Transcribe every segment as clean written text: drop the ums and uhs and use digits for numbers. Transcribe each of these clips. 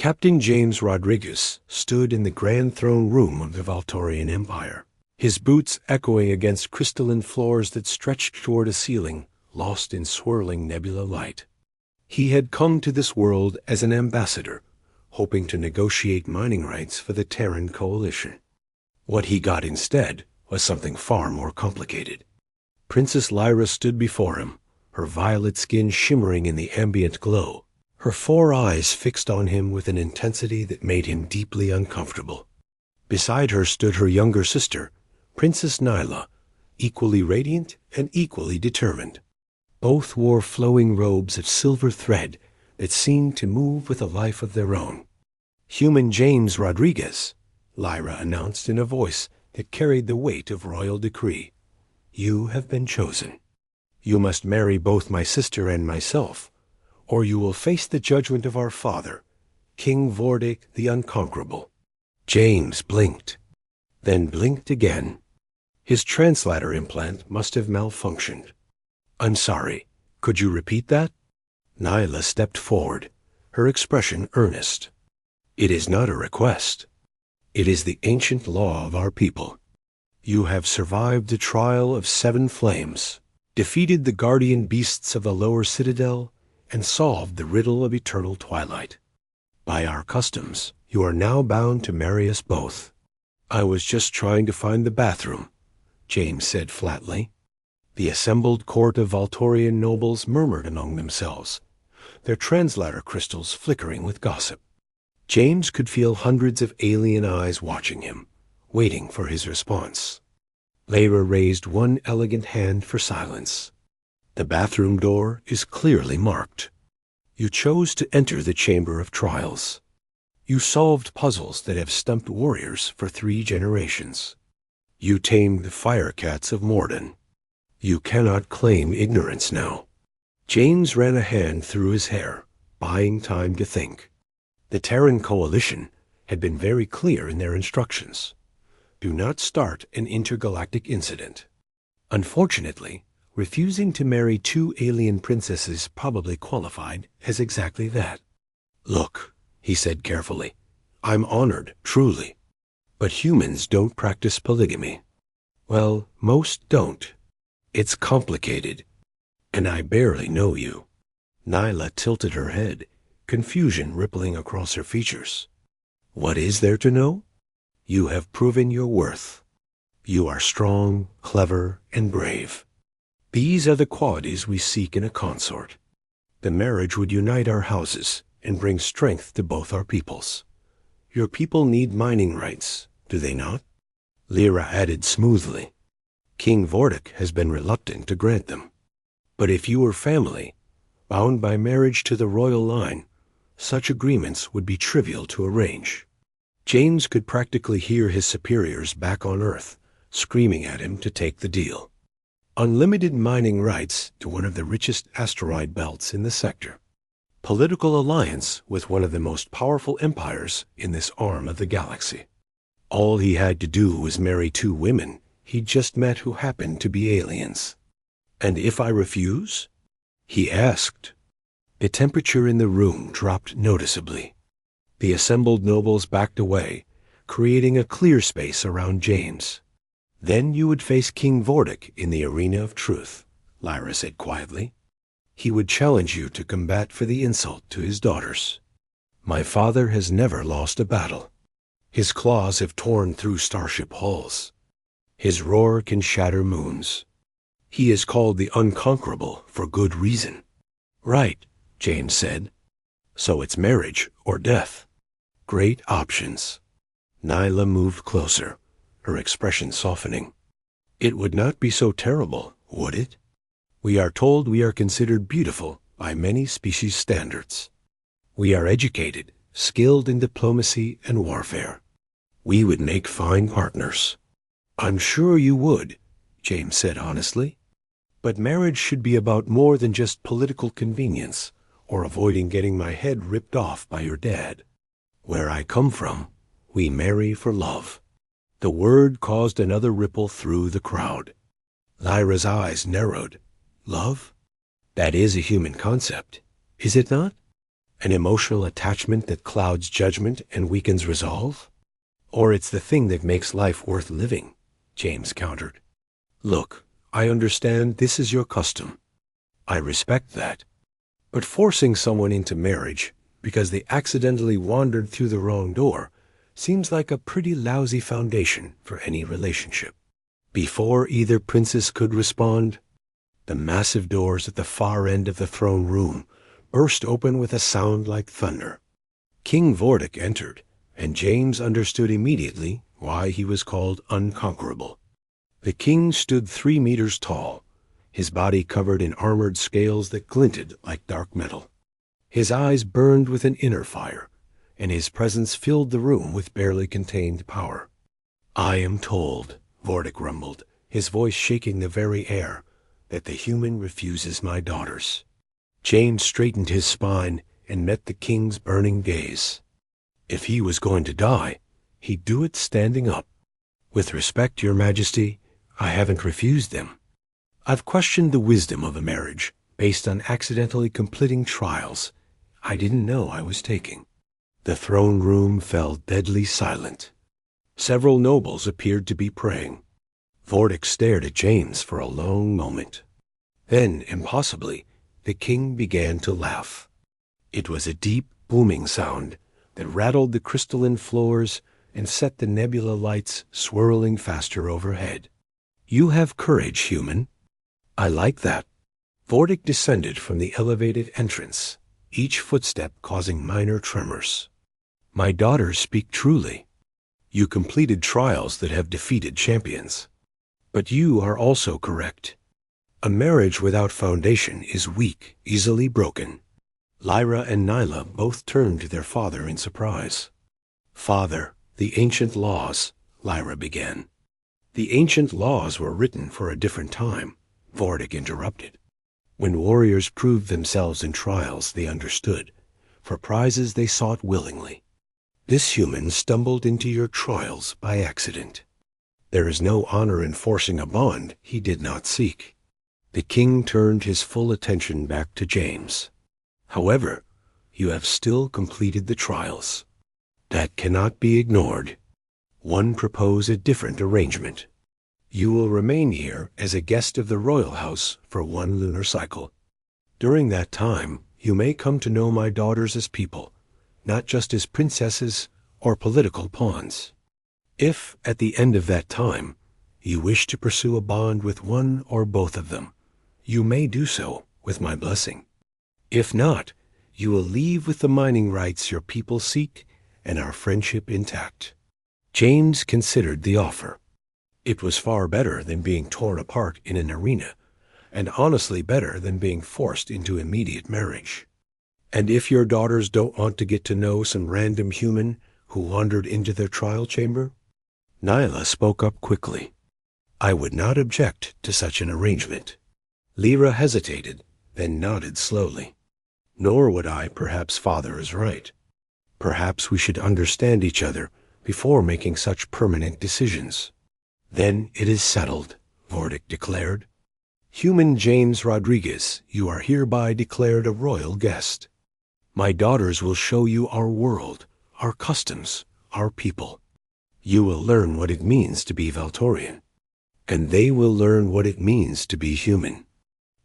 Captain James Rodriguez stood in the grand throne room of the Valtorian Empire, his boots echoing against crystalline floors that stretched toward a ceiling lost in swirling nebula light. He had come to this world as an ambassador, hoping to negotiate mining rights for the Terran coalition. What he got instead was something far more complicated. Princess Lyra stood before him, her violet skin shimmering in the ambient glow, her 4 eyes fixed on him with an intensity that made him deeply uncomfortable. Beside her stood her younger sister, Princess Nyla, equally radiant and equally determined. Both wore flowing robes of silver thread that seemed to move with a life of their own. "Human James Rodriguez," Lyra announced in a voice that carried the weight of royal decree. "You have been chosen. You must marry both my sister and myself, or you will face the judgment of our father, King Vordic the Unconquerable." James blinked, then blinked again. His translator implant must have malfunctioned. "I'm sorry. Could you repeat that?" Nyla stepped forward, her expression earnest. "It is not a request. It is the ancient law of our people. You have survived the trial of 7 flames, defeated the guardian beasts of the lower citadel, and solved the riddle of eternal twilight. By our customs, you are now bound to marry us both." "I was just trying to find the bathroom," James said flatly. The assembled court of Valtorian nobles murmured among themselves, their translator crystals flickering with gossip. James could feel hundreds of alien eyes watching him, waiting for his response. Lyra raised one elegant hand for silence. "The bathroom door is clearly marked. You chose to enter the Chamber of Trials. You solved puzzles that have stumped warriors for 3 generations. You tamed the fire cats of Morden. You cannot claim ignorance now." James ran a hand through his hair, buying time to think. The Terran coalition had been very clear in their instructions. Do not start an intergalactic incident. Unfortunately, refusing to marry 2 alien princesses probably qualified as exactly that. "Look," he said carefully, "I'm honored, truly. But humans don't practice polygamy. Well, most don't. It's complicated. And I barely know you." Nyla tilted her head, confusion rippling across her features. "What is there to know? You have proven your worth. You are strong, clever, and brave. These are the qualities we seek in a consort. The marriage would unite our houses and bring strength to both our peoples. Your people need mining rights, do they not?" Lyra added smoothly, "King Vordic has been reluctant to grant them. But if you were family, bound by marriage to the royal line, such agreements would be trivial to arrange." James could practically hear his superiors back on Earth screaming at him to take the deal. Unlimited mining rights to one of the richest asteroid belts in the sector. Political alliance with one of the most powerful empires in this arm of the galaxy. All he had to do was marry 2 women he'd just met who happened to be aliens. "And if I refuse?" he asked. The temperature in the room dropped noticeably. The assembled nobles backed away, creating a clear space around James. "Then you would face King Vordic in the arena of truth," Lyra said quietly. "He would challenge you to combat for the insult to his daughters. My father has never lost a battle. His claws have torn through starship hulls. His roar can shatter moons. He is called the Unconquerable for good reason." "Right," James said. "So it's marriage or death. Great options." Nyla moved closer, her expression softening. "It would not be so terrible, would it? We are told we are considered beautiful by many species standards. We are educated, skilled in diplomacy and warfare. We would make fine partners." "I'm sure you would," James said honestly. "But marriage should be about more than just political convenience or avoiding getting my head ripped off by your dad. Where I come from, we marry for love." The word caused another ripple through the crowd. Lyra's eyes narrowed. "Love? That is a human concept, is it not?" An emotional attachment that clouds judgment and weakens resolve? Or it's the thing that makes life worth living, James countered. Look, I understand this is your custom. I respect that. But forcing someone into marriage because they accidentally wandered through the wrong door seems like a pretty lousy foundation for any relationship. Before either princess could respond, the massive doors at the far end of the throne room burst open with a sound like thunder. King Vortic entered, and James understood immediately why he was called unconquerable. The king stood 3 meters tall, his body covered in armored scales that glinted like dark metal. His eyes burned with an inner fire, and his presence filled the room with barely contained power. I am told, Vortic rumbled, his voice shaking the very air, that the human refuses my daughters. James straightened his spine and met the king's burning gaze. If he was going to die, he'd do it standing up. With respect, Your Majesty, I haven't refused them. I've questioned the wisdom of a marriage based on accidentally completing trials I didn't know I was taking. The throne room fell deadly silent. Several nobles appeared to be praying. Vortic stared at James for a long moment. Then, impossibly, the king began to laugh. It was a deep, booming sound that rattled the crystalline floors and set the nebula lights swirling faster overhead. You have courage, human. I like that. Vortic descended from the elevated entrance, each footstep causing minor tremors. My daughters speak truly. You completed trials that have defeated champions. But you are also correct. A marriage without foundation is weak, easily broken. Lyra and Nyla both turned to their father in surprise. Father, the ancient laws, Lyra began. The ancient laws were written for a different time, Vortic interrupted. When warriors proved themselves in trials, they understood. For prizes they sought willingly. This human stumbled into your trials by accident. There is no honor in forcing a bond he did not seek. The king turned his full attention back to James. However, you have still completed the trials. That cannot be ignored. One propose a different arrangement. You will remain here as a guest of the royal house for 1 lunar cycle. During that time, you may come to know my daughters as people, not just as princesses or political pawns. If, at the end of that time, you wish to pursue a bond with one or both of them, you may do so with my blessing. If not, you will leave with the mining rights your people seek and our friendship intact. James considered the offer. It was far better than being torn apart in an arena, and honestly better than being forced into immediate marriage. And if your daughters don't want to get to know some random human who wandered into their trial chamber? Nyla spoke up quickly. I would not object to such an arrangement. Lyra hesitated, then nodded slowly. Nor would I. Perhaps father is right. Perhaps we should understand each other before making such permanent decisions. Then it is settled, Vortic declared. Human James Rodriguez, you are hereby declared a royal guest. My daughters will show you our world, our customs, our people. You will learn what it means to be Valtorian, and they will learn what it means to be human.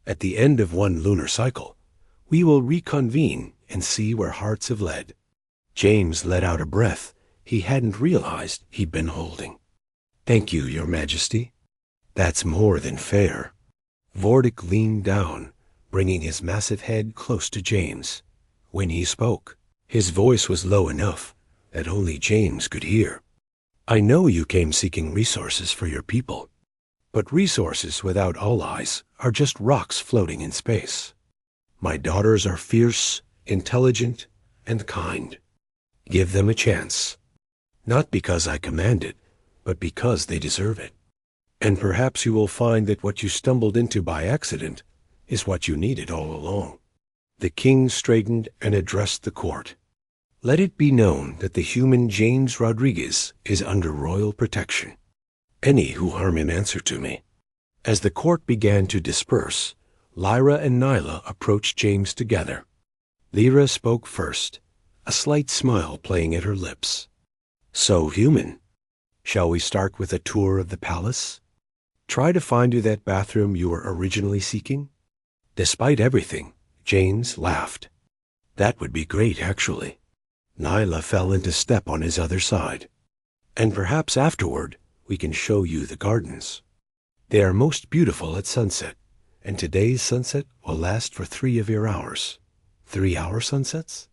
At the end of 1 lunar cycle, we will reconvene and see where hearts have led. James let out a breath he hadn't realized he'd been holding. Thank you, Your Majesty. That's more than fair. Vortic leaned down, bringing his massive head close to James. When he spoke, his voice was low enough that only James could hear. I know you came seeking resources for your people, but resources without allies are just rocks floating in space. My daughters are fierce, intelligent, and kind. Give them a chance. Not because I command it, but because they deserve it. And perhaps you will find that what you stumbled into by accident is what you needed all along. The king straightened and addressed the court. Let it be known that the human James Rodriguez is under royal protection. Any who harm him answer to me. As the court began to disperse, Lyra and Nyla approached James together. Lyra spoke first, a slight smile playing at her lips. So human. Shall we start with a tour of the palace? Try to find you that bathroom you were originally seeking? Despite everything, James laughed. That would be great, actually. Nyla fell into step on his other side. And perhaps afterward, we can show you the gardens. They are most beautiful at sunset, and today's sunset will last for 3 of your hours. 3-hour sunsets?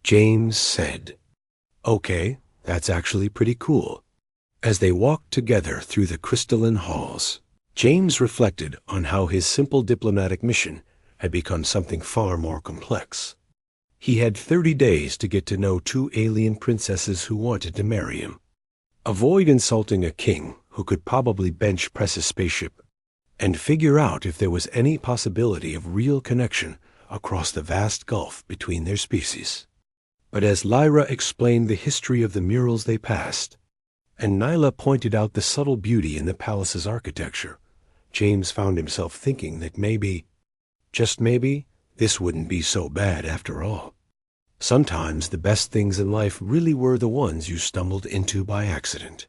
James said. Okay, that's actually pretty cool. As they walked together through the crystalline halls, James reflected on how his simple diplomatic mission had become something far more complex. He had 30 days to get to know 2 alien princesses who wanted to marry him. Avoid insulting a king who could probably bench press a spaceship, and figure out if there was any possibility of real connection across the vast gulf between their species. But as Lyra explained the history of the murals they passed, and Nyla pointed out the subtle beauty in the palace's architecture, James found himself thinking that maybe, just maybe, this wouldn't be so bad after all. Sometimes the best things in life really were the ones you stumbled into by accident.